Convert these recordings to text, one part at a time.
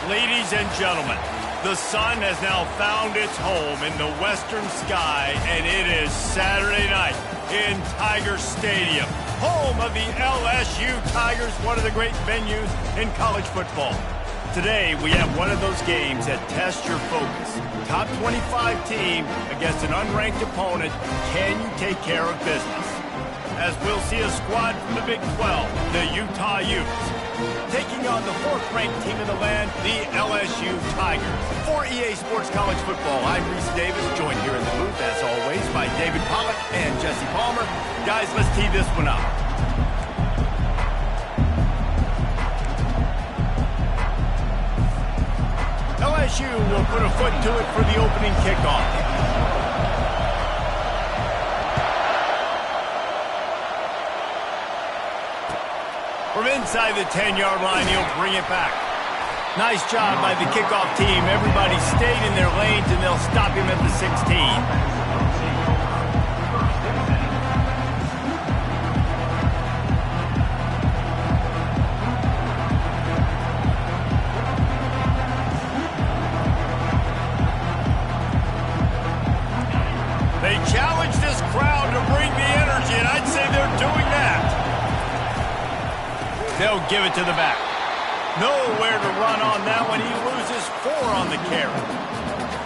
Ladies and gentlemen, the sun has now found its home in the western sky, and it is Saturday night in Tiger Stadium, home of the LSU Tigers, one of the great venues in college football. Today, we have one of those games that tests your focus. Top 25 team against an unranked opponent. Can you take care of business? As we'll see a squad from the Big 12, the Utah Utes, taking on the fourth-ranked team in the land, the LSU Tigers. For EA Sports College Football, I'm Reese Davis, joined here in the booth, as always, by David Pollack and Jesse Palmer. Guys, let's tee this one up. LSU will put a foot to it for the opening kickoff. From inside the 10-yard line, he'll bring it back. Nice job by the kickoff team. Everybody stayed in their lanes, and they'll stop him at the 16. They challenge this crowd to bring the energy, and I'd say they're doing that. They'll give it to the back. Nowhere to run on that one. He loses 4 on the carry.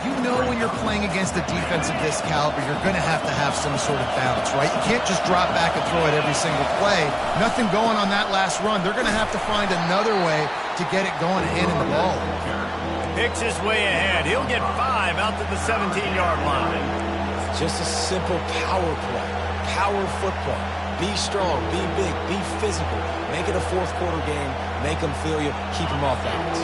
You know when you're playing against a defense of this caliber, you're going to have some sort of balance, right? You can't just drop back and throw it every single play. Nothing going on that last run. They're going to have to find another way to get it going and handing the ball. Picks his way ahead. He'll get 5 out to the 17-yard line. Just a simple power play. Power football. Be strong, be big, be physical. Make it a fourth-quarter game. Make them feel you. Keep them off balance.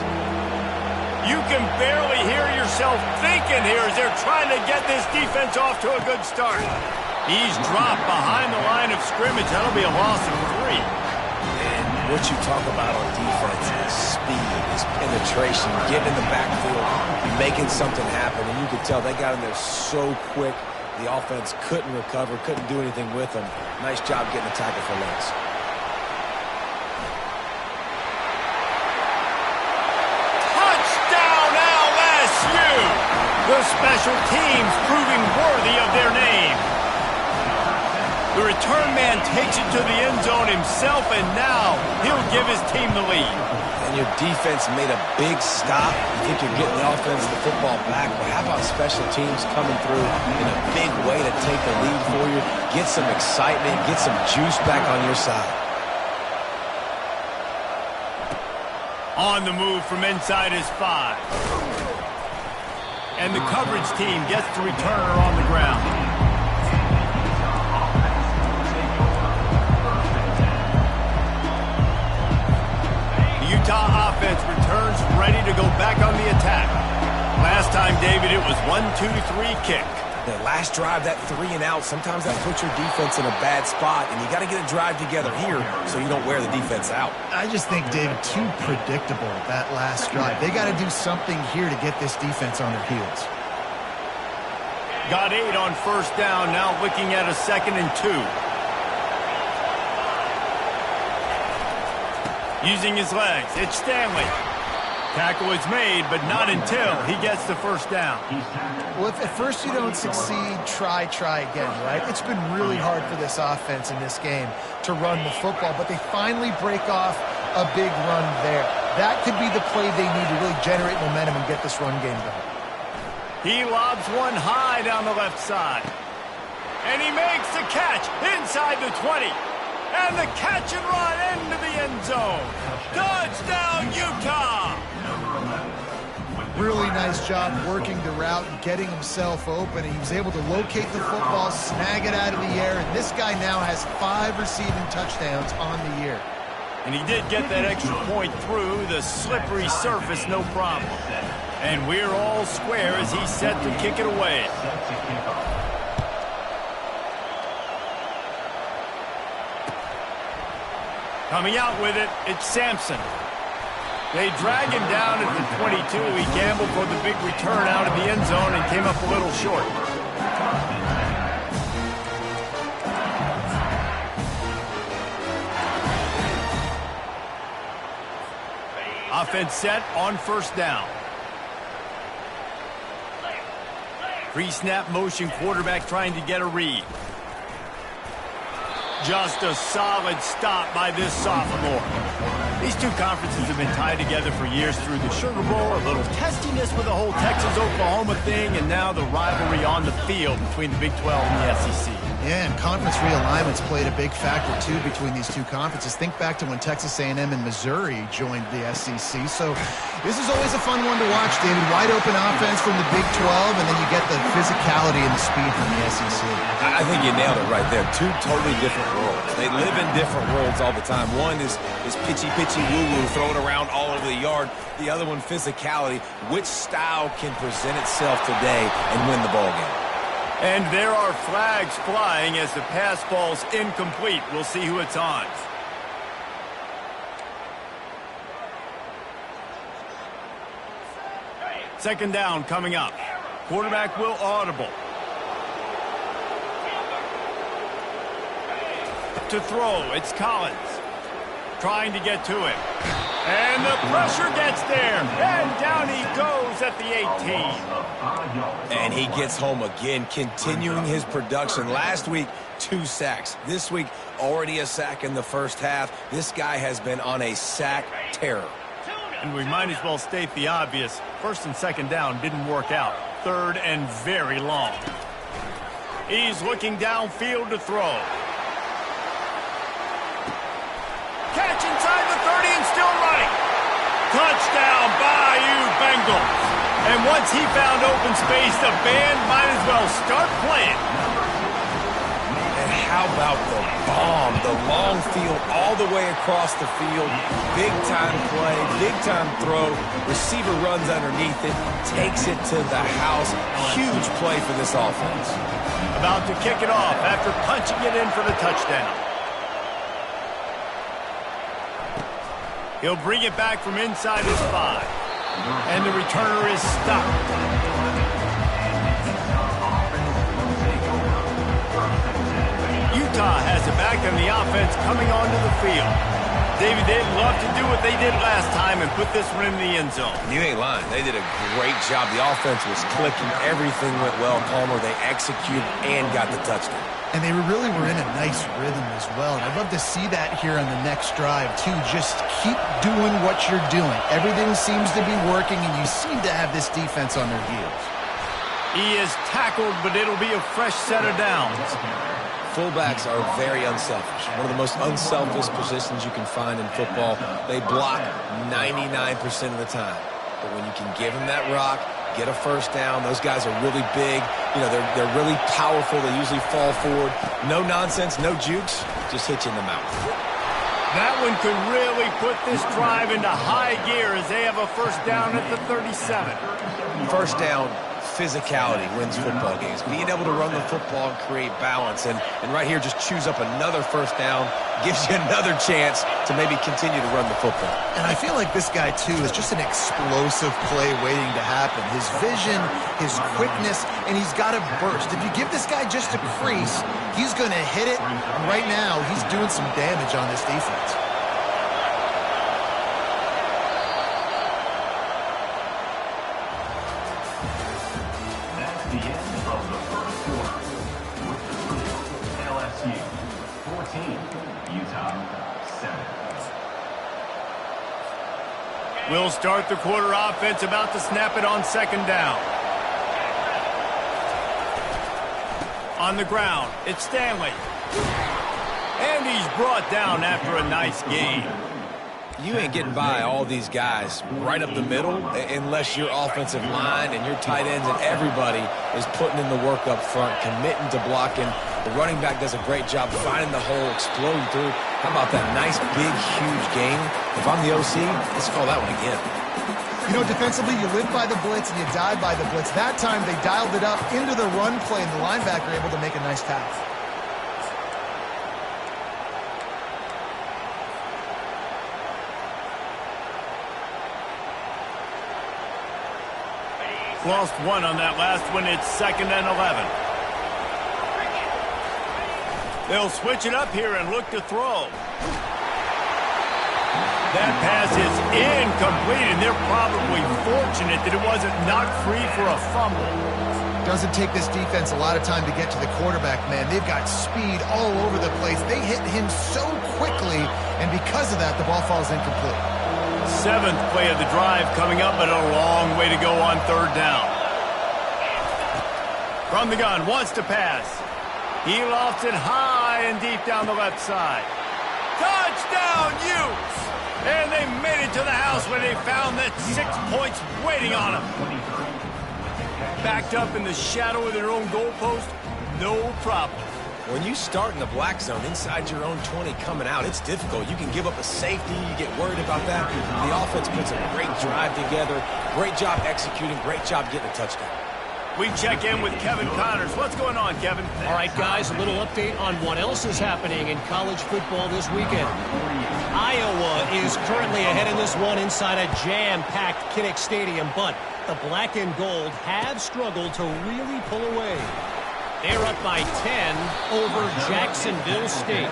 You can barely hear yourself thinking here as they're trying to get this defense off to a good start. He's dropped behind the line of scrimmage. That'll be a loss of 3. And what you talk about on defense is speed, is penetration, getting in the backfield, making something happen. And you could tell they got in there so quick. The offense couldn't recover, couldn't do anything with them. Nice job getting the tackle for loss. Touchdown, LSU! The special teams proving worthy of their name. The return man takes it to the end zone himself, and now he'll give his team the lead. And your defense made a big stop. You think you're getting the offense the football back, but how about special teams coming through in a big way to take the lead for you, get some excitement, get some juice back on your side. On the move from inside his 5. And the coverage team gets the returner on the ground. Utah offense returns ready to go back on the attack. Last time, David, it was 1-2-3 kick. The last drive, that 3 and out, sometimes that puts your defense in a bad spot, and you got to get a drive together here so you don't wear the defense out. I just think, David, too predictable, that last drive. They got to do something here to get this defense on their heels. Got 8 on first down, now looking at a 2nd and 2. Using his legs, it's Stanley. Tackle is made, but not until he gets the first down. Well, if at first you don't succeed, try again, right? It's been really hard for this offense in this game to run the football, but they finally break off a big run there. That could be the play they need to really generate momentum and get this run game going. He lobs one high down the left side. And he makes the catch inside the 20. And the catch and run into the end zone. Touchdown, Utah! Really nice job working the route and getting himself open. He was able to locate the football, snag it out of the air, and this guy now has 5 receiving touchdowns on the year. And he did get that extra point through the slippery surface, no problem. And we're all square as he's set to kick it away. Coming out with it, it's Sampson. They drag him down at the 22. He gambled for the big return out of the end zone and came up a little short. Offense set on first down. Pre-snap motion, quarterback trying to get a read. Just a solid stop by this sophomore. These two conferences have been tied together for years through the Sugar Bowl, a little testiness with the whole Texas-Oklahoma thing, and now the rivalry on the field between the Big 12 and the SEC. Yeah, and conference realignments played a big factor, too, between these two conferences. Think back to when Texas A&M and Missouri joined the SEC. So this is always a fun one to watch, David. Wide open offense from the Big 12, and then you get the physicality and the speed from the SEC. I think you nailed it right there. Two totally different worlds. They live in different worlds all the time. One is pitchy, woo-woo, throw it around all over the yard. The other one, physicality. Which style can present itself today and win the ball game? And there are flags flying as the pass ball's incomplete. We'll see who it's on. Second down coming up. Quarterback will audible. To throw, it's Collins. Trying to get to him. And the pressure gets there. And down he goes at the 18. And he gets home again, continuing his production. Last week, 2 sacks. This week, already a sack in the first half. This guy has been on a sack terror. And we might as well state the obvious. First and second down didn't work out. Third and very long. He's looking downfield to throw. Catch inside the 30 and still running. Touchdown, Bayou Bengals. And once he found open space, the band might as well start playing. And how about the bomb, the long field all the way across the field. Big time play, big time throw. Receiver runs underneath it, takes it to the house. Huge play for this offense. About to kick it off after punching it in for the touchdown. He'll bring it back from inside his 5. And the returner is stopped. Utah has it back and the offense coming onto the field. David, they'd love to do what they did last time and put this one in the end zone. You ain't lying. They did a great job. The offense was clicking. Everything went well. Palmer, they executed and got the touchdown. And they really were in a nice rhythm as well. And I'd love to see that here on the next drive, too. Just keep doing what you're doing. Everything seems to be working, and you seem to have this defense on their heels. He is tackled, but it'll be a fresh set of downs. Fullbacks are very unselfish. One of the most unselfish positions you can find in football. They block 99% of the time. But when you can give them that rock, get a first down, those guys are really big. You know, they're really powerful. They usually fall forward. No nonsense, no jukes, just hit you in the mouth. That one could really put this drive into high gear as they have a first down at the 37. First down, physicality wins football games. Being able to run the football and create balance. And right here, just choose up another first down, gives you another chance to maybe continue to run the football. And I feel like this guy, too, is just an explosive play waiting to happen. His vision, his quickness, and he's got a burst. If you give this guy just a crease, he's going to hit it. And right now, he's doing some damage on this defense. We'll start the quarter offense, about to snap it on second down. On the ground, it's Stanley. And he's brought down after a nice gain. You ain't getting by all these guys right up the middle unless your offensive line and your tight ends and everybody is putting in the work up front, committing to blocking. The running back does a great job finding the hole, exploding through. How about that nice, big, huge game? If I'm the OC, let's call that one again. You know, defensively, you live by the blitz and you die by the blitz. That time, they dialed it up into the run play, and the linebacker able to make a nice tackle. Lost one on that last one. It's 2nd and 11. They'll switch it up here and look to throw. That pass is incomplete, and they're probably fortunate that it wasn't knocked free for a fumble. Doesn't take this defense a lot of time to get to the quarterback, man. They've got speed all over the place. They hit him so quickly, and because of that, the ball falls incomplete. 7th play of the drive coming up, but a long way to go on 3rd down. From the gun, wants to pass. He lofts it high and deep down the left side. Touchdown, Utes! And they made it to the house when they found that 6 points waiting on them. Backed up in the shadow of their own goalpost, no problem. When you start in the black zone inside your own 20 coming out, it's difficult. You can give up a safety. You get worried about that. The offense puts a great drive together. Great job executing. Great job getting a touchdown. We check in with Kevin Connors. What's going on, Kevin? All right, guys, a little update on what else is happening in college football this weekend. Iowa is currently ahead in this one inside a jam-packed Kinnick Stadium, but the black and gold have struggled to really pull away. They're up by 10 over Jacksonville State.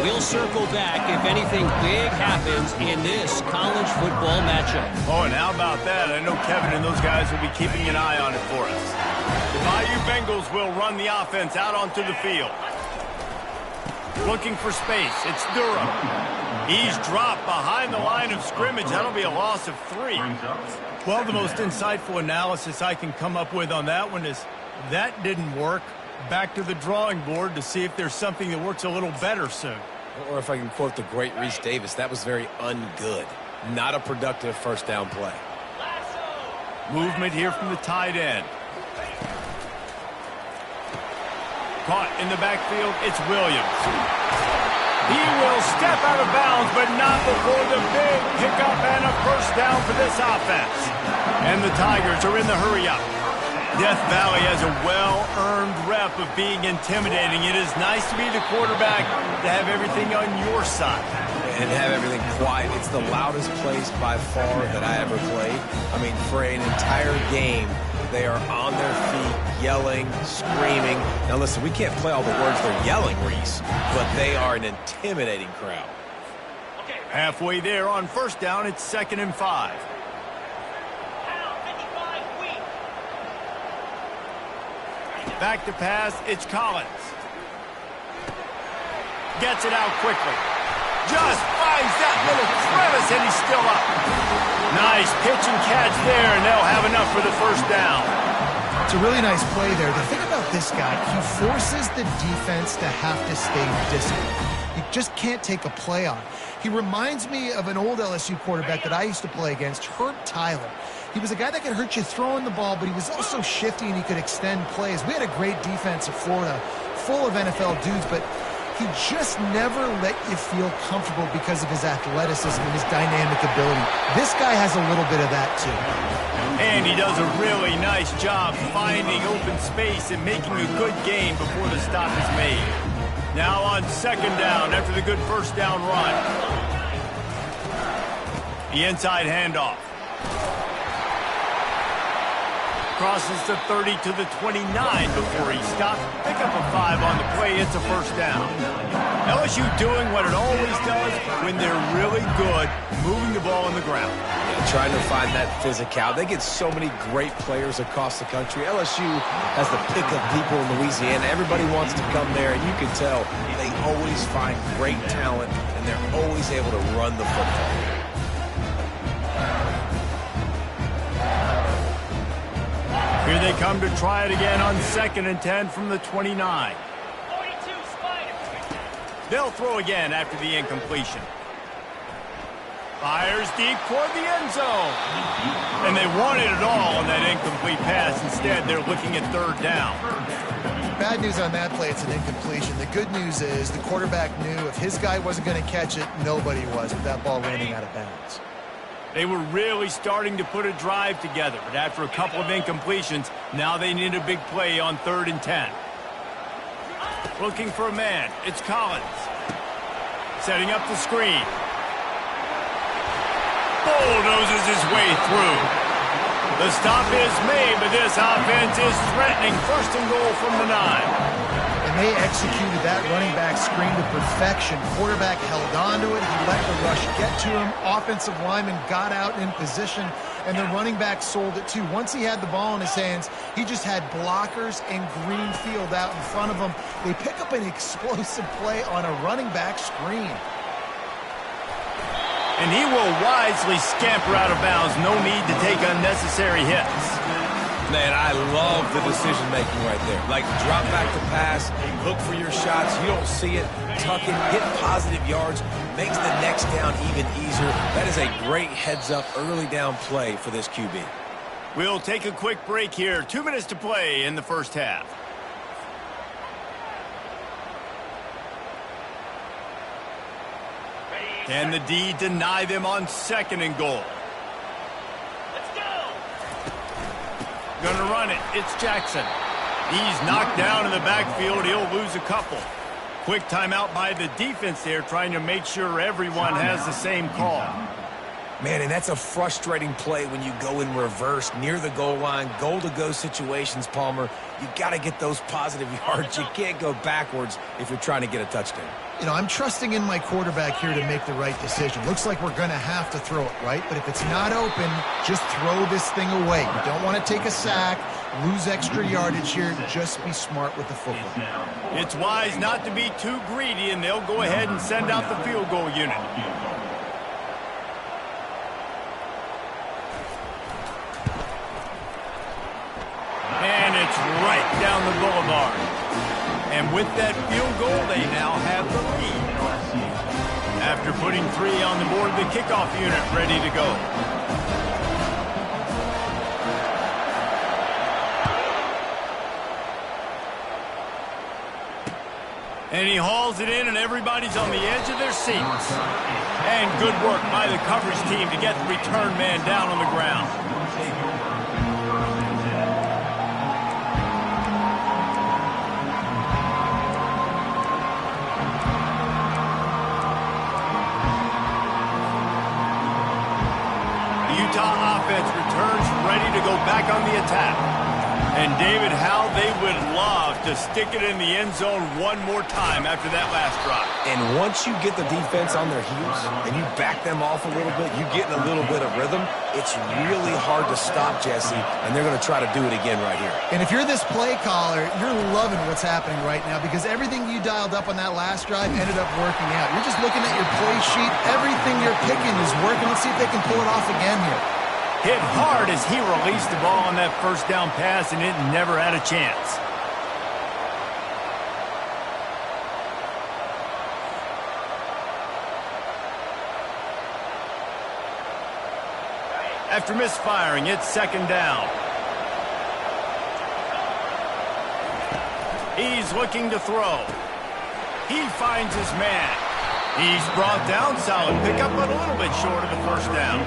We'll circle back if anything big happens in this college football matchup. Oh, and how about that? I know Kevin and those guys will be keeping an eye on it for us. The Bayou Bengals will run the offense out onto the field. Looking for space. It's Durham. He's dropped behind the line of scrimmage. That'll be a loss of 3. Well, the most insightful analysis I can come up with on that one is that didn't work. Back to the drawing board to see if there's something that works a little better soon. Or if I can quote the great Reese Davis, that was very ungood. Not a productive first down play. Movement here from the tight end. Caught in the backfield, it's Williams. He will step out of bounds, but not before the big pickup and a first down for this offense. And the Tigers are in the hurry-up. Death Valley has a well-earned rep of being intimidating. It is nice to be the quarterback, to have everything on your side. And have everything quiet. It's the loudest place by far that I ever played. I mean, for an entire game, they are on their feet, yelling, screaming. Now listen, we can't play all the words they're yelling, Reese, but they are an intimidating crowd. Halfway there on first down, it's 2nd and 5. Back to pass, it's Collins. Gets it out quickly. Just finds that little crevice, and he's still up. Nice pitch and catch there, and they'll have enough for the first down. It's a really nice play there. The thing about this guy, he forces the defense to have to stay disciplined. You just can't take a play on. He reminds me of an old LSU quarterback that I used to play against, Herb Tyler. He was a guy that could hurt you throwing the ball, but he was also shifty and he could extend plays. We had a great defense at Florida, full of NFL dudes, but he just never let you feel comfortable because of his athleticism and his dynamic ability. This guy has a little bit of that too. And he does a really nice job finding open space and making a good game before the stop is made. Now on 2nd down after the good first down run. The inside handoff. Crosses the 30 to the 29 before he stopped. Pick up a 5 on the play. It's a first down. LSU doing what it always does when they're really good, moving the ball on the ground. Yeah, trying to find that physicality. They get so many great players across the country. LSU has the pick of people in Louisiana. Everybody wants to come there, and you can tell they always find great talent, and they're always able to run the football. Here they come to try it again on 2nd and 10 from the 29. They'll throw again after the incompletion. Fires deep toward the end zone. And they wanted it all on that incomplete pass. Instead, they're looking at 3rd down. Bad news on that play, it's an incompletion. The good news is the quarterback knew if his guy wasn't going to catch it, nobody was with that ball landing out of bounds. They were really starting to put a drive together, but after a couple of incompletions, now they need a big play on 3rd and 10. Looking for a man. It's Collins. Setting up the screen. Bulldozes his way through. The stop is made, but this offense is threatening 1st and goal from the 9. And they executed that running back screen to perfection. Quarterback held on to it. He let the rush get to him. Offensive lineman got out in position, and the running back sold it too. Once he had the ball in his hands, he just had blockers and green field out in front of him. They pick up an explosive play on a running back screen. And he will wisely scamper out of bounds. No need to take unnecessary hits. Man, I love the decision-making right there. Like, drop back the pass, look for your shots. You don't see it, tuck it, get positive yards, makes the next down even easier. That is a great heads-up early down play for this QB. We'll take a quick break here. 2 minutes to play in the first half. Can the D deny them on 2nd and goal? Gonna run it. It's Jackson. He's knocked down in the backfield. He'll lose a couple. Quick timeout by the defense there, trying to make sure everyone has the same call. Man, and that's a frustrating play when you go in reverse near the goal line, goal-to-go situations, Palmer. You got to get those positive yards. You can't go backwards if you're trying to get a touchdown. You know, I'm trusting in my quarterback here to make the right decision. Looks like we're going to have to throw it, right? But if it's not open, just throw this thing away. You don't want to take a sack, lose extra yardage here. Just be smart with the football. It's wise not to be too greedy, and they'll go ahead and send out the field goal unit. And it's right down the boulevard. And with that field goal, they now have the lead. After putting 3 on the board, the kickoff unit ready to go. And he hauls it in, and everybody's on the edge of their seats. And good work by the coverage team to get the return man down on the ground. Utah offense returns ready to go back on the attack. And David, how they would love to stick it in the end zone one more time after that last drive. And once you get the defense on their heels and you back them off a little bit, you get in a little bit of rhythm, it's really hard to stop, Jesse, and they're going to try to do it again right here. And if you're this play caller, you're loving what's happening right now because everything you dialed up on that last drive ended up working out. You're just looking at your play sheet. Everything you're picking is working. Let's see if they can pull it off again here. Hit hard as he released the ball on that first down pass, and it never had a chance. After misfiring, it's 2nd down. He's looking to throw. He finds his man. He's brought down, solid pickup, but a little bit short of the first down.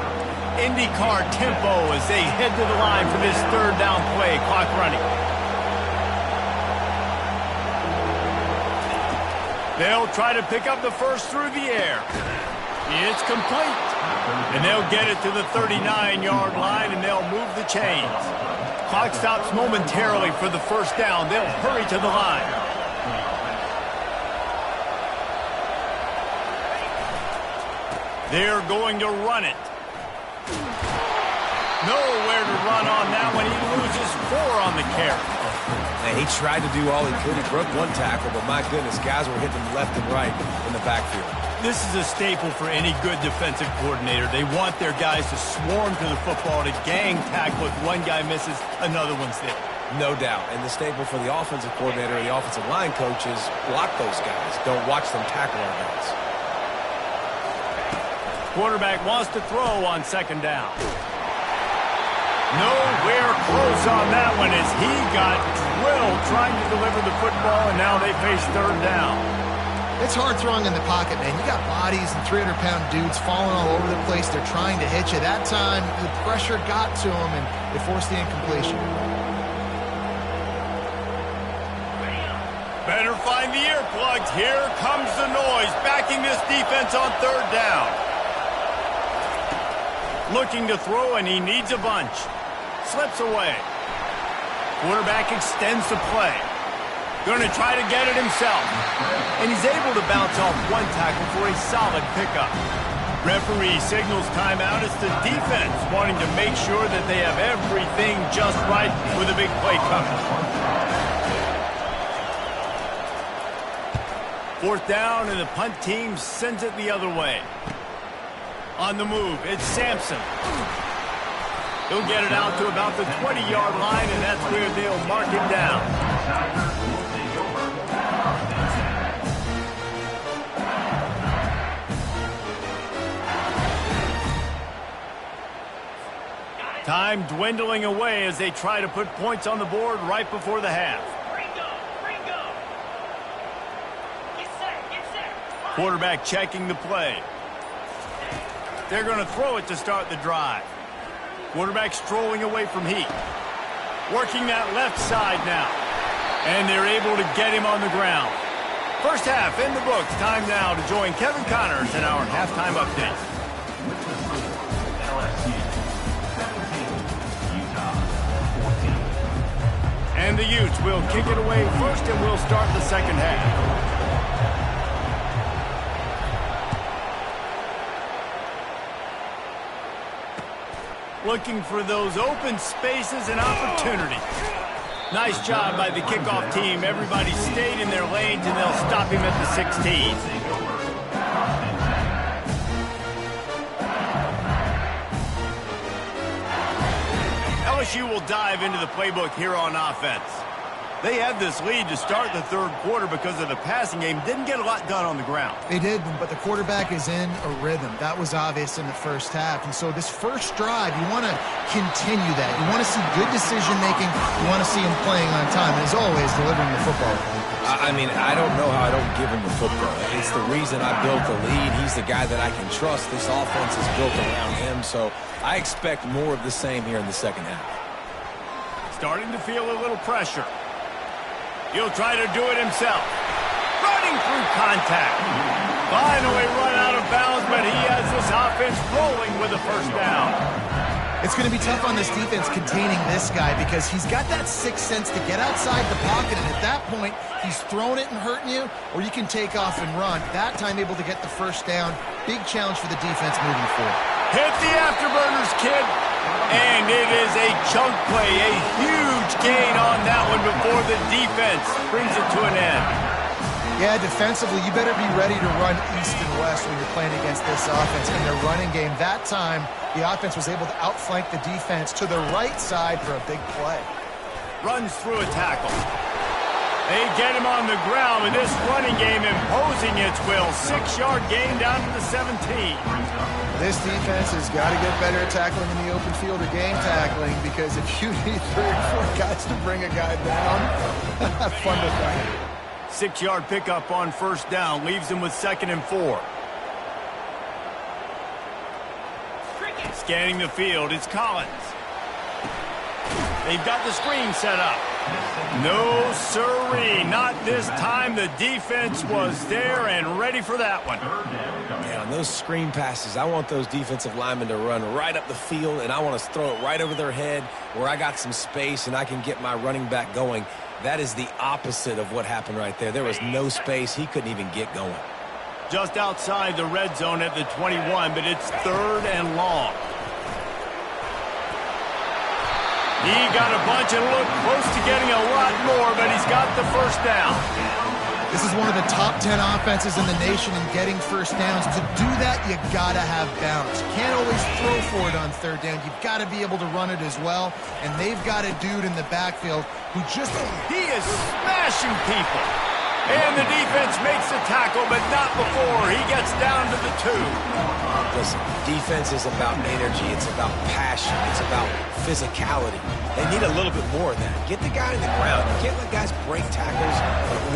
IndyCar tempo as they head to the line for this 3rd down play. Clock running. They'll try to pick up the first through the air. It's complete. And they'll get it to the 39-yard line, and they'll move the chains. Clock stops momentarily for the first down. They'll hurry to the line. They're going to run it. Nowhere to run on that one. He loses 4 on the carry. And he tried to do all he could. He broke 1 tackle, but my goodness, guys were hitting him left and right in the backfield. This is a staple for any good defensive coordinator. They want their guys to swarm to the football, to gang tackle. If one guy misses, another one's there. No doubt. And the staple for the offensive coordinator and the offensive line coaches, block those guys. Don't watch them tackle our guys. Quarterback wants to throw on 2nd down. Nowhere close on that one as he got drilled trying to deliver the football, and now they face 3rd down. It's hard throwing in the pocket, man. You got bodies and 300-pound dudes falling all over the place. They're trying to hit you. That time, the pressure got to them, and they forced the incompletion. Better find the earplugs. Here comes the noise, backing this defense on third down. Looking to throw, and he needs a bunch. Slips away. Quarterback extends the play. Going to try to get it himself. And he's able to bounce off one tackle for a solid pickup. Referee signals timeout. It's the defense wanting to make sure that they have everything just right with a big play coming. Fourth down, and the punt team sends it the other way. On the move, it's Sampson. He'll get it out to about the 20-yard line, and that's where they'll mark it down. Time dwindling away as they try to put points on the board right before the half. Quarterback checking the play. They're going to throw it to start the drive. Quarterback strolling away from heat. Working that left side now. And they're able to get him on the ground. First half in the books. Time now to join Kevin Connors in our halftime update. And the Utes will kick it away first, and we'll start the second half. Looking for those open spaces and opportunities. Nice job by the kickoff team. Everybody stayed in their lanes, and they'll stop him at the 16. LSU will dive into the playbook here on offense. They had this lead to start the third quarter because of the passing game. Didn't get a lot done on the ground. They did, but the quarterback is in a rhythm. That was obvious in the first half. And so this first drive, you want to continue that. You want to see good decision-making. You want to see him playing on time. And as always, delivering the football. I mean, I don't know how I don't give him the football. It's the reason I built the lead. He's the guy that I can trust. This offense is built around him. So I expect more of the same here in the second half. Starting to feel a little pressure. He'll try to do it himself. Running through contact. Finally run out of bounds, but he has this offense rolling with a first down. It's going to be tough on this defense containing this guy because he's got that sixth sense to get outside the pocket, and at that point, he's throwing it and hurting you, or you can take off and run. That time able to get the first down. Big challenge for the defense moving forward. Hit the afterburners, kid. And it is a chunk play, a huge gain on that one before the defense brings it to an end. Yeah, defensively, you better be ready to run east and west when you're playing against this offense. In their running game, that time, the offense was able to outflank the defense to the right side for a big play. Runs through a tackle. They get him on the ground with this running game imposing its will. 6-yard gain down to the 17. This defense has got to get better at tackling in the open field or game tackling, because if you need 3 or 4 guys to bring a guy down, fun to fight. 6-yard pickup on first down leaves him with 2nd and 4. Scanning the field, it's Collins. They've got the screen set up. No sirree, not this time. The defense was there and ready for that one. Yeah, on those screen passes, I want those defensive linemen to run right up the field, and I want to throw it right over their head where I got some space and I can get my running back going. That is the opposite of what happened right there. There was no space. He couldn't even get going. Just outside the red zone at the 21, but it's 3rd and long. He got a bunch and looked close to getting a lot more, but he's got the first down. This is one of the top 10 offenses in the nation in getting first downs. To do that, you got to have balance. You can't always throw for it on 3rd down. You've got to be able to run it as well. And they've got a dude in the backfield who just... He is smashing people. And the defense makes the tackle, but not before he gets down to the 2. Listen, defense is about energy. It's about passion. It's about physicality. They need a little bit more of that. Get the guy in the ground. You can't let guys break tackles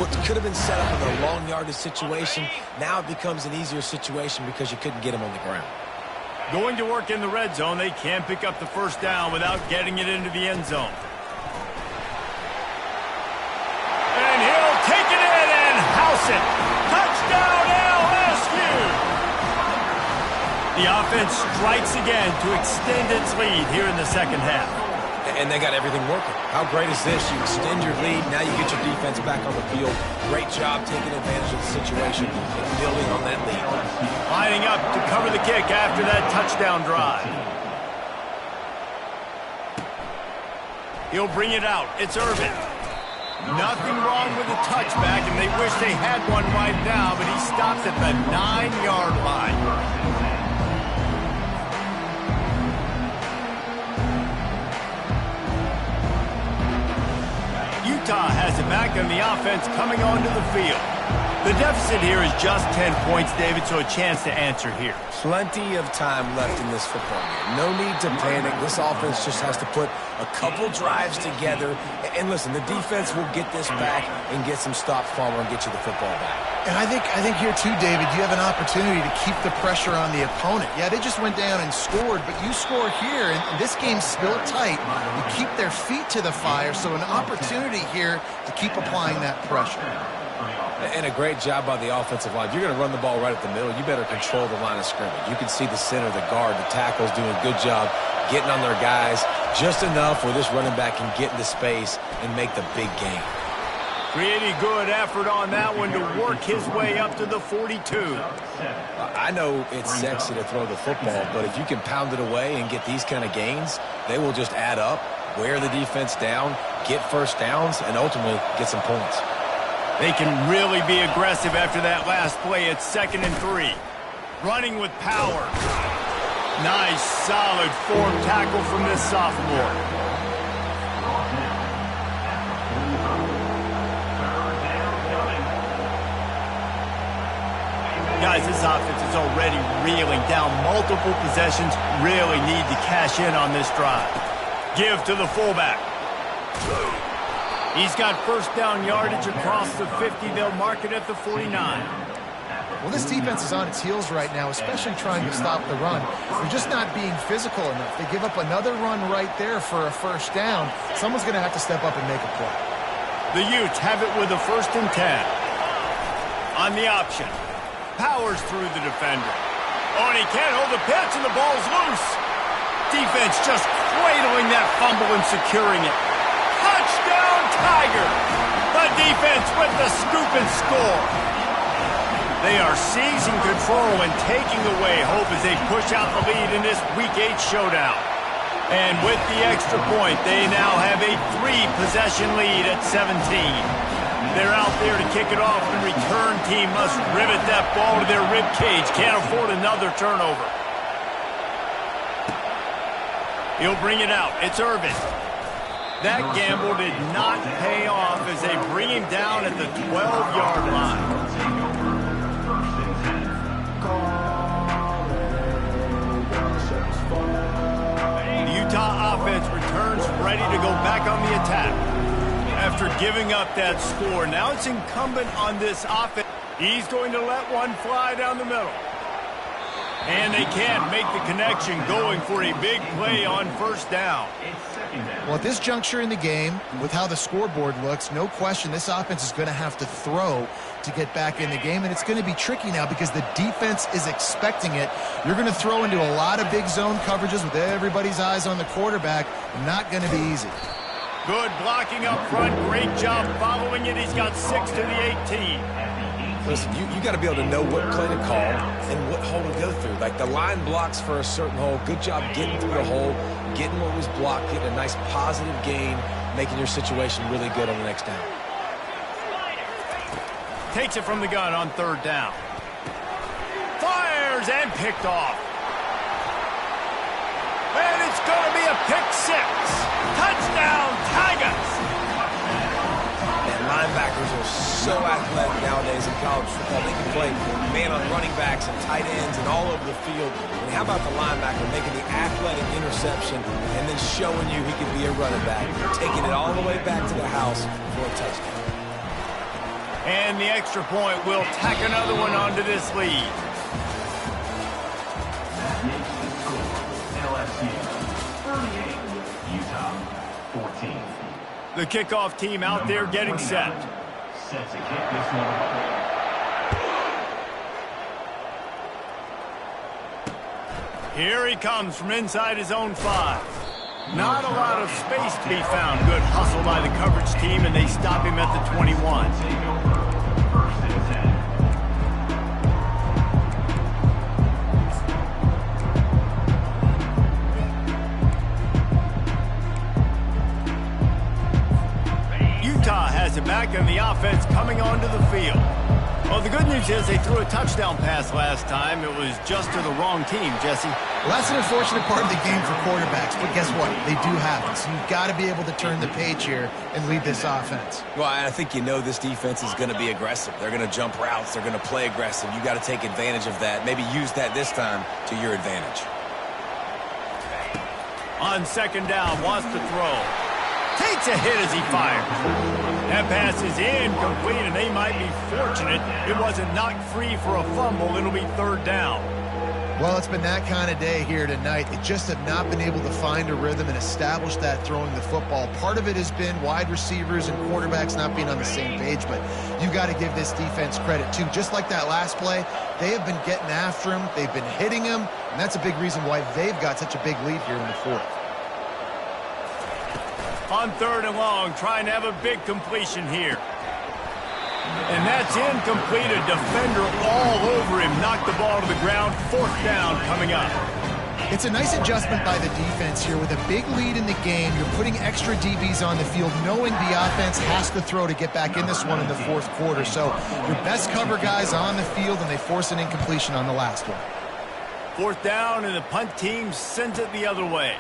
what could have been set up in a long yardage situation, now it becomes an easier situation because you couldn't get him on the ground. Going to work in the red zone, they can't pick up the first down without getting it into the end zone. And he'll take it in and house it. Touchdown LSU! The offense strikes again to extend its lead here in the second half. And they got everything working. How great is this? You extend your lead, now you get your defense back on the field. Great job taking advantage of the situation and building on that lead. Lining up to cover the kick after that touchdown drive. He'll bring it out. It's Irvin. Nothing wrong with the touchback, and they wish they had one right now, but he stops at the 9-yard line. Utah has it back on the offense coming onto the field. The deficit here is just 10 points, David, so a chance to answer here. Plenty of time left in this football game. No need to panic. This offense just has to put a couple drives together. And listen, the defense will get this back and get some stops, Palmer, and get you the football back. And I think here too, David, you have an opportunity to keep the pressure on the opponent. Yeah, they just went down and scored, but you score here, and this game's still tight. You keep their feet to the fire, so an opportunity here to keep applying that pressure. And a great job by the offensive line. If you're going to run the ball right at the middle, you better control the line of scrimmage. You can see the center, the guard, the tackles doing a good job getting on their guys just enough where this running back can get into space and make the big game. Really good effort on that one to work his way up to the 42. I know it's sexy to throw the football, but if you can pound it away and get these kind of gains, they will just add up, wear the defense down, get first downs, and ultimately get some points. They can really be aggressive after that last play. It's 2nd and 3. Running with power. Nice, solid form tackle from this sophomore. Guys, this offense is already reeling down multiple possessions. Really need to cash in on this drive. Give to the fullback. He's got first down yardage across the 50. They'll mark it at the 49. Well, this defense is on its heels right now, especially trying to stop the run. They're just not being physical enough. They give up another run right there for a first down. Someone's going to have to step up and make a play. The Utes have it with a 1st and 10. On the option. Powers through the defender. Oh, and he can't hold the pitch, and the ball's loose. Defense just cradling that fumble and securing it. Touchdown, Tiger! The defense with the scoop and score. They are seizing control and taking away hope as they push out the lead in this Week 8 showdown. And with the extra point, they now have a 3-possession lead at 17. They're out there to kick it off, and return team must rivet that ball to their rib cage. Can't afford another turnover. He'll bring it out. It's Irvin. That gamble did not pay off as they bring him down at the 12-yard line. The Utah offense returns ready to go back on the attack. After giving up that score, now it's incumbent on this offense. He's going to let one fly down the middle. And they can't make the connection, going for a big play on first down. Well, at this juncture in the game, with how the scoreboard looks, no question this offense is going to have to throw to get back in the game, and it's going to be tricky now because the defense is expecting it. You're going to throw into a lot of big zone coverages with everybody's eyes on the quarterback. Not going to be easy. Good blocking up front. Great job following it. He's got 6 to the 18. Listen, you got to be able to know what play to call and what hole to go through. Like the line blocks for a certain hole. Good job getting through the hole, getting what was blocked, getting a nice positive gain, making your situation really good on the next down. Takes it from the gun on 3rd down. Fires and picked off. And it's going to be a pick 6. Touchdown, Tigers! And linebackers are so athletic nowadays in college football. They can play man on running backs and tight ends and all over the field. And how about the linebacker making the athletic interception and then showing you he can be a running back, taking it all the way back to the house for a touchdown. And the extra point will tack another one onto this lead. The kickoff team out there getting set. Here he comes from inside his own 5. Not a lot of space to be found. Good hustle by the coverage team, and they stop him at the 21. Utah has it back, and the offense coming onto the field. Well, the good news is they threw a touchdown pass last time. It was just to the wrong team, Jesse. Well, that's an unfortunate part of the game for quarterbacks, but guess what? They do have it, so you've got to be able to turn the page here and lead this offense. Well, I think you know this defense is going to be aggressive. They're going to jump routes. They're going to play aggressive. You got to take advantage of that. Maybe use that this time to your advantage. On second down, wants to throw. Takes a hit as he fires. That pass is incomplete, and they might be fortunate it wasn't knocked free for a fumble. It'll be third down. Well, it's been that kind of day here tonight. They just have not been able to find a rhythm and establish that throwing the football. Part of it has been wide receivers and quarterbacks not being on the same page, but you've got to give this defense credit, too. Just like that last play, they have been getting after him. They've been hitting him, and that's a big reason why they've got such a big lead here in the fourth. On third and long, trying to have a big completion here. And that's incomplete. A defender all over him. Knocked the ball to the ground. Fourth down coming up. It's a nice adjustment by the defense here. With a big lead in the game, you're putting extra DBs on the field, knowing the offense has to throw to get back in this one in the fourth quarter. So your best cover guys on the field, and they force an incompletion on the last one. Fourth down, and the punt team sends it the other way.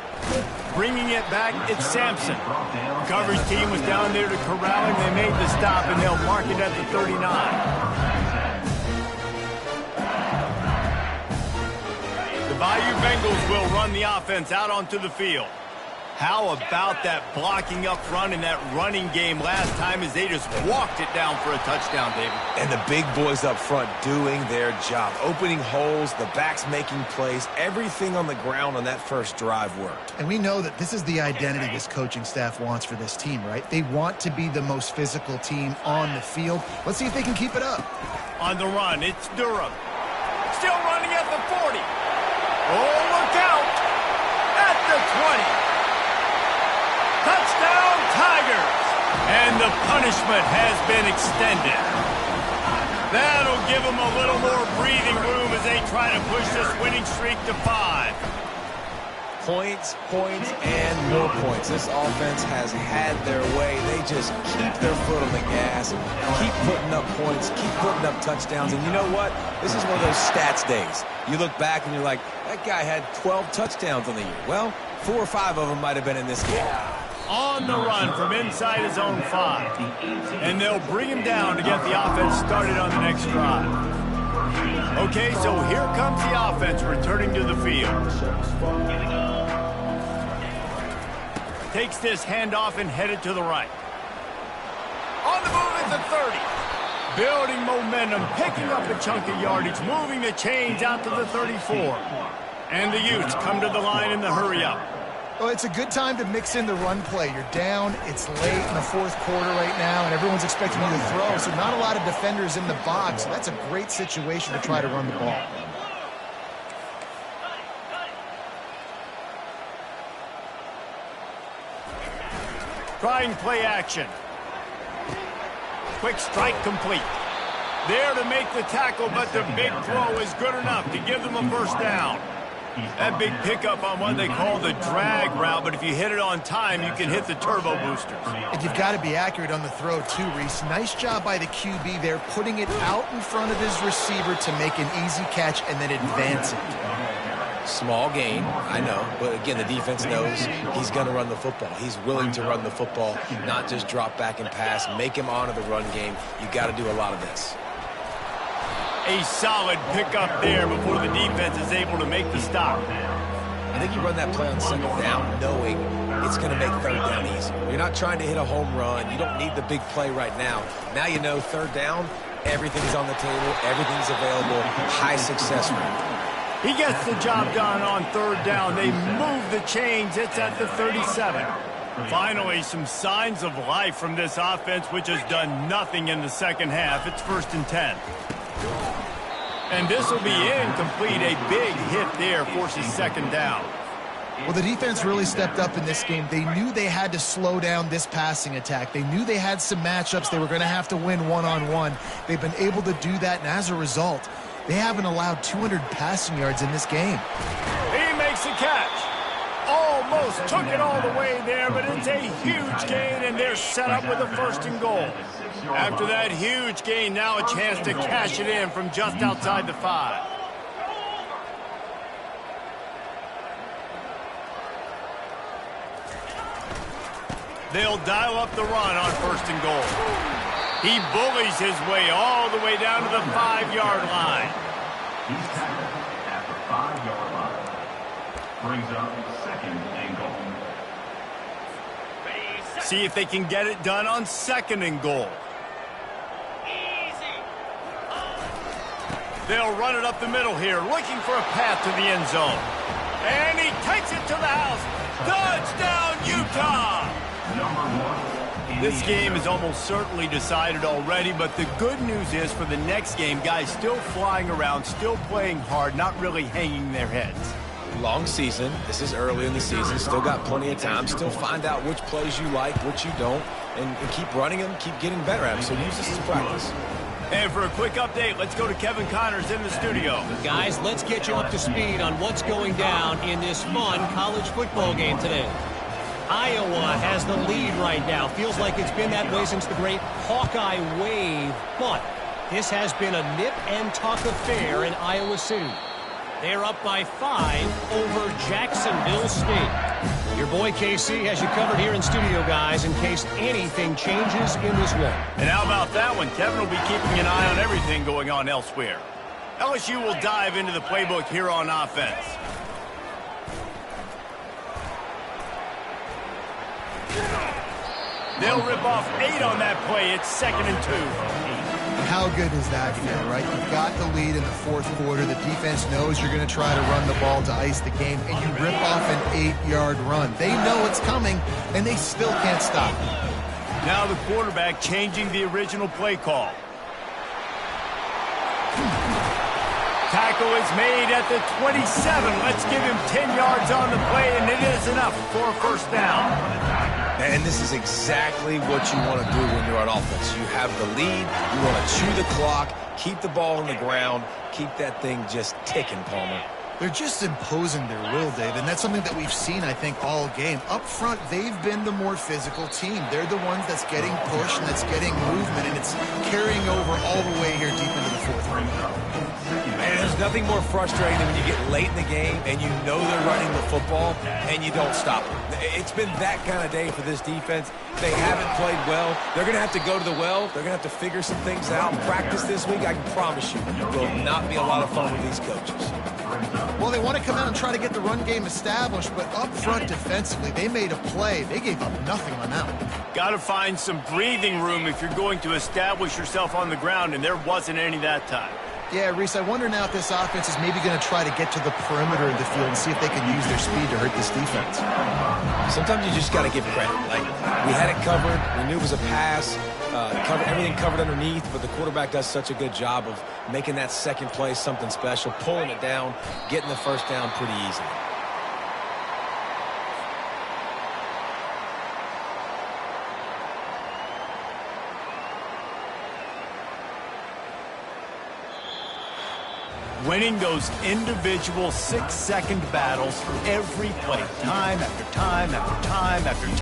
Bringing it back, it's Sampson. The coverage team was down there to corral him. They made the stop, and they'll mark it at the 39. The Bayou Bengals will run the offense out onto the field. How about that blocking up front and that running game last time as they just walked it down for a touchdown, David? And the big boys up front doing their job. Opening holes, the backs making plays. Everything on the ground on that first drive worked. And we know that this is the identity this coaching staff wants for this team, right? They want to be the most physical team on the field. Let's see if they can keep it up. On the run, it's Durham. Still running at the 40. Oh, look out! At the 20. Touchdown, Tigers! And the punishment has been extended. That'll give them a little more breathing room as they try to push this winning streak to 5. Points, points, and more points. This offense has had their way. They just keep their foot on the gas, keep putting up points, keep putting up touchdowns. And you know what? This is one of those stats days. You look back and you're like, that guy had 12 touchdowns on the year. Well, 4 or 5 of them might have been in this game. On the run from inside his own 5. And they'll bring him down to get the offense started on the next drive. Okay, so here comes the offense returning to the field. Takes this handoff and headed to the right. On the move at the 30. Building momentum, picking up a chunk of yardage, moving the chains out to the 34. And the Utes come to the line in the hurry-up. Well, it's a good time to mix in the run play. You're down, it's late in the fourth quarter right now, and everyone's expecting you to throw, so not a lot of defenders in the box. So that's a great situation to try to run the ball. Trying play action. Quick strike complete. There to make the tackle, but the big throw is good enough to give them a first down. That big pickup on what they call the drag route, but if you hit it on time, you can hit the turbo boosters. And you've got to be accurate on the throw, too, Reese. Nice job by the QB there, putting it out in front of his receiver to make an easy catch and then advance it. Small gain, I know, but again, the defense knows he's going to run the football. He's willing to run the football, not just drop back and pass, make him honor the run game. You got to do a lot of this. A solid pickup there before the defense is able to make the stop. And think you run that play on second down knowing it's going to make third down easy. You're not trying to hit a home run. You don't need the big play right now. Now you know third down, everything's on the table, everything's available, high success rate. He gets the job done on third down. They move the chains. It's at the 37. Finally, some signs of life from this offense, which has done nothing in the second half. It's 1st and 10. And this will be incomplete. A big hit there forces second down. Well, the defense really stepped up in this game. They knew they had to slow down this passing attack. They knew they had some matchups they were going to have to win one-on-one. They've been able to do that, and as a result, they haven't allowed 200 passing yards in this game. He makes a catch. Almost took it all the way there, but it's a huge gain, and they're set up with a 1st and goal. After that huge gain, now a chance to cash it in from just outside the 5. They'll dial up the run on 1st and goal. He bullies his way all the way down to the 5-yard line. He's tackled at the 5-yard line. Brings up 2nd and goal. See if they can get it done on 2nd and goal. They'll run it up the middle here, looking for a path to the end zone. And he takes it to the house. Touchdown, Utah! This game is almost certainly decided already, but the good news is for the next game, guys still flying around, still playing hard, not really hanging their heads. Long season. This is early in the season. Still got plenty of time. Still find out which plays you like, which you don't, and keep running them, keep getting better at them. So use this as practice. And for a quick update, let's go to Kevin Connors in the studio. Guys, let's get you up to speed on what's going down in this fun college football game today. Iowa has the lead right now. Feels like it's been that way since the great Hawkeye wave. But this has been a nip-and-tuck affair in Iowa City. They're up by 5 over Jacksonville State. Your boy KC has you covered here in studio, guys, in case anything changes in this one. And how about that one? Kevin will be keeping an eye on everything going on elsewhere. LSU will dive into the playbook here on offense. They'll rip off 8 on that play. It's 2nd and 2. How good does that feel, right? You've got the lead in the 4th quarter. The defense knows you're going to try to run the ball to ice the game, and you rip off an 8-yard run. They know it's coming, and they still can't stop it. Now the quarterback changing the original play call. Tackle is made at the 27. Let's give him 10 yards on the play, and it is enough for a 1st down. And this is exactly what you want to do when you're on offense. You have the lead. You want to chew the clock, keep the ball on the ground, keep that thing just ticking, Palmer. They're just imposing their will, Dave, and that's something that we've seen, I think, all game. Up front, they've been the more physical team. They're the ones that's getting pushed and that's getting movement, and it's carrying over all the way here deep into the 4th quarter. Man, there's nothing more frustrating than when you get late in the game and you know they're running the football and you don't stop them. It's been that kind of day for this defense. They haven't played well. They're going to have to go to the well. They're going to have to figure some things out. Practice this week, I can promise you, will not be a lot of fun with these coaches. Well, they want to come out and try to get the run game established, but up front defensively, they made a play. They gave up nothing on that one. Got to find some breathing room if you're going to establish yourself on the ground, and there wasn't any that time. Yeah, Reese, I wonder now if this offense is maybe going to try to get to the perimeter of the field and see if they can use their speed to hurt this defense. Sometimes you just got to give credit. Like, we had it covered. We knew it was a pass. Everything covered underneath, but the quarterback does such a good job of making that second play something special, pulling it down, getting the 1st down pretty easily. Winning those individual 6-second battles every play, time after time after time after time.